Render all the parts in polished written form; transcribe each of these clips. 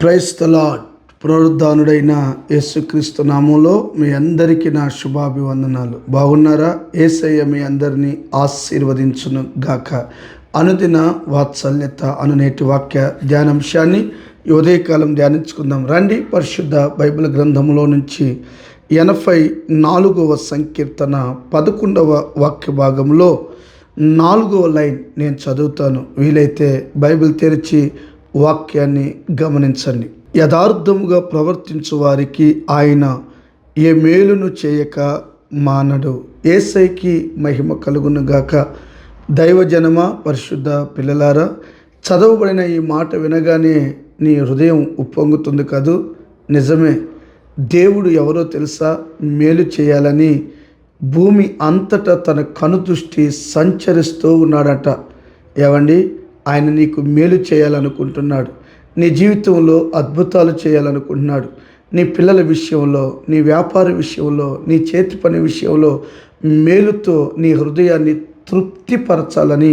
Praise the lord. పునరుద్ధానుడైన యేసుక్రీస్తు నామంలో మీ అందరికీ నా శుభాభివందనాలు. బాగున్నారా? యేసయ్య మీ అందరినీ ఆశీర్వదించును గాక. అనుదిన వాత్సల్యత అను నేటి వాక్య ధ్యానాంశాన్ని ఈ ఉదయకాలం ధ్యానించుకుందాం రండి. పరిశుద్ధ బైబిల్ గ్రంథంలో నుంచి 84వ సంకీర్తన 11వ వాక్య భాగంలో 4వ లైన్ నేను చదువుతాను. వీలైతే బైబిల్ తెరిచి వాక్యాన్ని గమనించండి. యథార్థముగా ప్రవర్తించు వారికి ఆయన ఏ మేలును చేయక మానడు. యేసయ్యకి మహిమ కలుగును గాక. దైవజనమా, పరిశుద్ధ పిల్లలారా, చదవబడిన ఈ మాట వినగానే నీ హృదయం ఉప్పొంగుతుంది కదూ. నిజమే. దేవుడు ఎవరో తెలుసా? మేలు చేయాలని భూమి అంతటా తన కనుదృష్టి సంచరిస్తూ ఉన్నాడట. ఏవండి, ఆయన నీకు మేలు చేయాలనుకుంటున్నాడు. నీ జీవితంలో అద్భుతాలు చేయాలనుకుంటున్నాడు. నీ పిల్లల విషయంలో, నీ వ్యాపార విషయంలో, నీ చేతి పని విషయంలో మేలుతో నీ హృదయాన్ని తృప్తిపరచాలని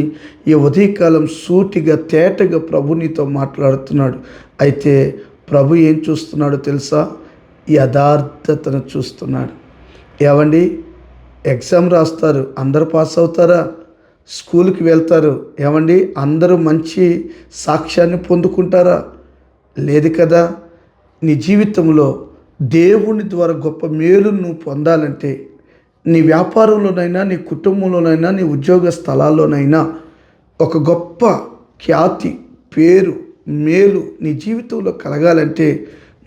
ఈ ఉదయకాలం సూటిగా తేటగా ప్రభు నీతో మాట్లాడుతున్నాడు. అయితే ప్రభు ఏం చూస్తున్నాడో తెలుసా? యథార్థతను చూస్తున్నాడు. ఏవండి, ఎగ్జామ్ రాస్తారు, అందరూ పాస్ అవుతారా? స్కూల్కి వెళ్తారు, ఏమండి, అందరూ మంచి సాక్ష్యాన్ని పొందుకుంటారా? లేదు కదా. నీ జీవితంలో దేవుని ద్వారా గొప్ప మేలును నువ్వు పొందాలంటే, నీ వ్యాపారంలోనైనా, నీ కుటుంబంలోనైనా, నీ ఉద్యోగ స్థలాల్లోనైనా ఒక గొప్ప ఖ్యాతి, పేరు, మేలు నీ జీవితంలో కలగాలంటే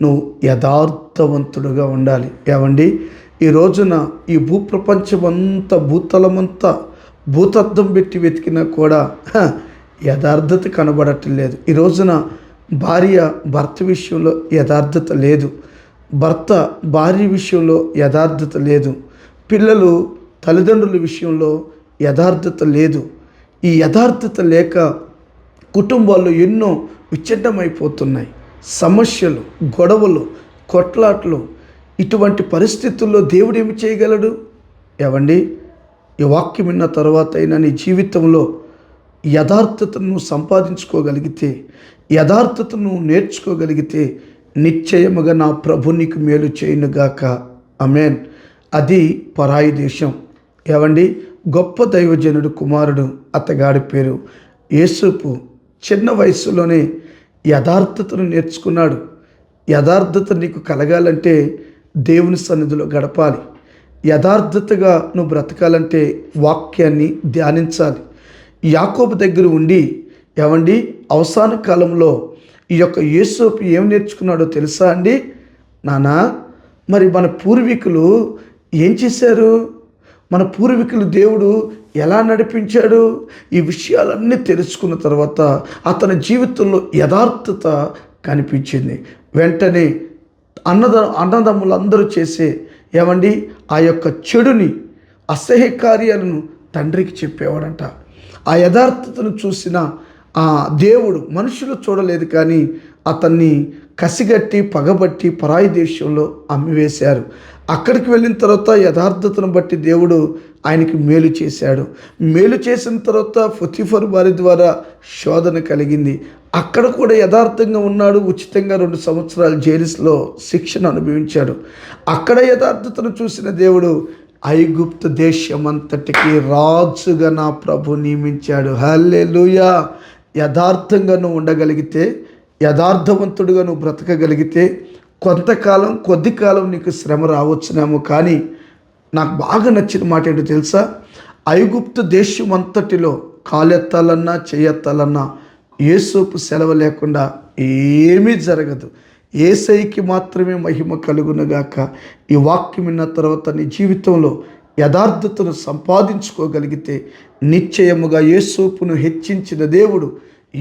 నువ్వు యథార్థవంతుడుగా ఉండాలి. ఏమండి, ఈ రోజున ఈ భూప్రపంచమంతా, భూతలమంతా భూతద్దం పెట్టి వెతికినా కూడా యథార్థత కనబడట్లేదు. ఈ రోజున భార్య భర్త విషయంలో యథార్థత లేదు, భర్త భార్య విషయంలో యథార్థత లేదు, పిల్లలు తల్లిదండ్రుల విషయంలో యథార్థత లేదు. ఈ యథార్థత లేక కుటుంబాల్లో ఎన్నో విచ్ఛిన్నమైపోతున్నాయి. సమస్యలు, గొడవలు, కొట్లాట్లు. ఇటువంటి పరిస్థితుల్లో దేవుడు ఏమి చేయగలడు? ఏవండి, ఈ వాక్యం విన్న తర్వాత అయినా నీ జీవితంలో యథార్థతను సంపాదించుకోగలిగితే, యథార్థతను నేర్చుకోగలిగితే నిశ్చయముగా నా ప్రభు నీకు మేలు చేయునుగాక. ఆమేన్. అది పరాయి దేశం. ఏవండి, గొప్ప దైవజనుడు కుమారుడు, అతగాడి పేరు యేసూపు. చిన్న వయసులోనే యథార్థతను నేర్చుకున్నాడు. యథార్థత నీకు కలగాలంటే దేవుని సన్నిధిలో గడపాలి. యథార్థతగా నువ్వు బ్రతకాలంటే వాక్యాన్ని ధ్యానించాలి. యాకోబు దగ్గర ఉండి, ఏమండి, అవసాన కాలంలో ఈ యొక్క యేసోపు ఏం నేర్చుకున్నాడో తెలుసా అండి? నానా, మరి మన పూర్వీకులు ఏం చేశారు? మన పూర్వీకులు దేవుడు ఎలా నడిపించాడు? ఈ విషయాలన్నీ తెలుసుకున్న తర్వాత అతని జీవితంలో యథార్థత కనిపించింది. వెంటనే అన్నదమ్ములందరూ చేసే, ఏమండి, ఆ యొక్క చెడుని, అసహ్య కార్యాలను తండ్రికి చెప్పేవాడంట. ఆ యథార్థతను చూసిన ఆ దేవుడు మనుషులు చూడలేదు, కానీ అతన్ని కసిగట్టి పగబట్టి పరాయి దేశంలో అమ్మివేశారు. అక్కడికి వెళ్ళిన తర్వాత యథార్థతను బట్టి దేవుడు ఆయనకి మేలు చేశాడు. మేలు చేసిన తర్వాత పొతిఫర్ వారి ద్వారా శోధన కలిగింది. అక్కడ కూడా యథార్థంగా ఉన్నాడు. ఉచితంగా 2 సంవత్సరాలు జైలులో శిక్షణ అనుభవించాడు. అక్కడ యథార్థతను చూసిన దేవుడు ఐగుప్తు దేశమంతటికి రాజుగా నా ప్రభు నియమించాడు. హల్లెలూయా. యథార్థంగా నువ్వు ఉండగలిగితే, యథార్థవంతుడిగా నువ్వు బ్రతకగలిగితే కొంతకాలం, కొద్ది కాలం నీకు శ్రమ రావచ్చునేమో, కానీ నాకు బాగా నచ్చిన మాట ఏంటో తెలుసా? ఐగుప్తు దేశం అంతటిలో కాలెత్తాలన్నా చేయెత్తాలన్నా యేసోపు సెలవు లేకుండా ఏమీ జరగదు. యేసయ్యకి మాత్రమే మహిమ కలుగునుగాక. ఈ వాక్యం విన్న తర్వాత నీ జీవితంలో యథార్థతను సంపాదించుకోగలిగితే నిశ్చయముగా యేసోపును హెచ్చించిన దేవుడు,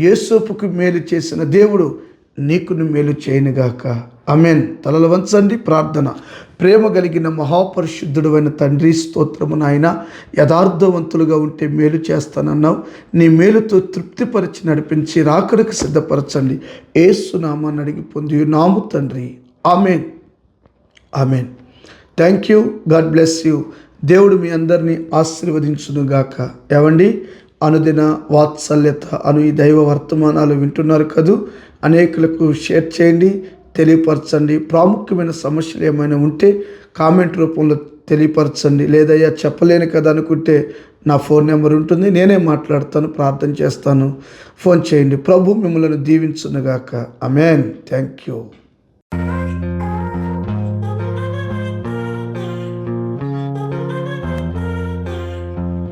యేసోపుకు మేలు చేసిన దేవుడు నీకును మేలు చేయనుగాక. ఆమేన్. తలలు వంచండి, ప్రార్థన. ప్రేమ కలిగిన మహాపరిశుద్ధుడు అయిన తండ్రి, స్తోత్రము నాయన. యథార్థవంతులుగా ఉంటే మేలు చేస్తానన్నావు. నీ మేలుతో తృప్తిపరిచి నడిపించి రాకడకు సిద్ధపరచండి. యేసు నామాన్ని అడిగి పొంది నాము తండ్రి. ఆమేన్. ఆమేన్. Thank you. God bless you. దేవుడు మీ అందరినీ ఆశీర్వదించునుగాక. ఏవండి, అనుదిన వాత్సల్యత అను ఈ దైవ వర్తమానాలు వింటున్నారు కదూ. అనేకులకు షేర్ చేయండి, తెలియపరచండి. ప్రాముఖ్యమైన సమస్యలు ఏమైనా ఉంటే కామెంట్ రూపంలో తెలియపరచండి. లేదయ్యా చెప్పలేను కదా అనుకుంటే నా ఫోన్ నెంబర్ ఉంటుంది, నేనే మాట్లాడతాను, ప్రార్థన చేస్తాను. ఫోన్ చేయండి. ప్రభు మిమ్మల్ని దీవించునుగాక. ఆమేన్. Thank you.